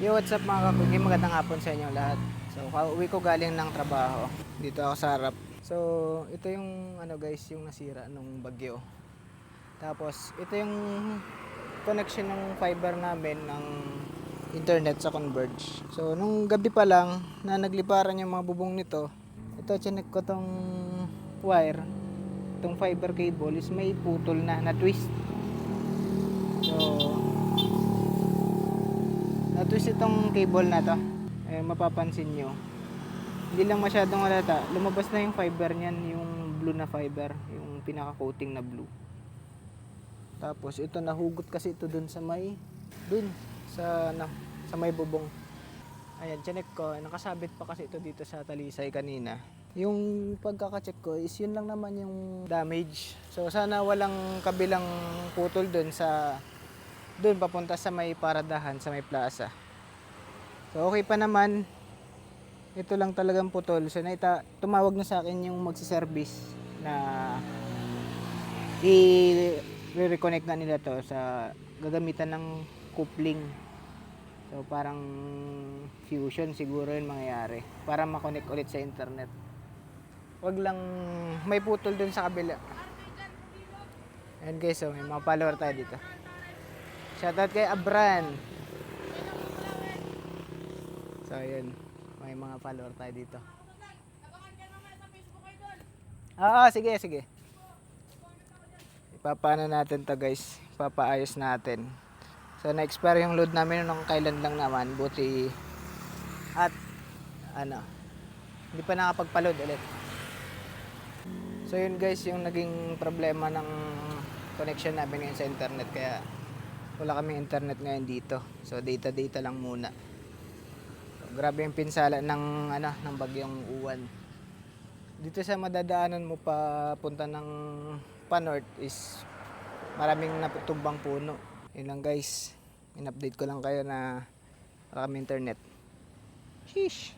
Yo, what's up mga kakugi? Magandang hapon sa inyo lahat. So, kauwi ko galing ng trabaho. Dito ako sa harap. So, ito yung guys, yung nasira nung bagyo. Tapos, ito yung connection ng fiber namin ng internet sa Converge. So, nung gabi pa lang na nagliparan yung mga bubong nito, ito chinek ko tong wire, tong fiber cable is may putol na twist. So, na-twist itong cable na to. Mapapansin nyo, hindi lang masyadong halata, lumabas na yung fiber niyan, yung blue na fiber, yung pinaka coating na blue. Tapos ito, nahugot kasi ito dun sa may sa may bubong. Ayan, chinek ko, nakasabit pa kasi ito dito sa talisay kanina. Yung pagkaka-check ko is yun lang naman yung damage. So sana walang kabilang putol dun papunta sa may paradahan, sa may plaza. So okay pa naman. Ito lang talagang putol. So tumawag na sa akin yung magsi-service na i-reconnect na nila to sa gagamitan ng coupling. So parang fusion siguro yung mangyayari para ma-connect ulit sa internet. Wag lang may putol dun sa kabila. Ayan guys, so may mga follower tayo dito. Shoutout kay Abran. So ayan, may mga follower tayo dito. Sige. Ipapaano natin to guys. Ipapaayos natin. So na-expire yung load namin nung kailan lang naman. Buti at hindi pa nakapagpa-load ulit. So yun guys, yung naging problema ng connection namin ngayon sa internet. Kaya wala kaming internet ngayon dito. So data lang muna. So, grabe yung pinsala ng bagyong Uwan. Dito sa madadaanan mo papunta ng pa-north is maraming natutumbang puno. Yun lang guys. In-update ko lang kayo na wala kami internet. Sheesh.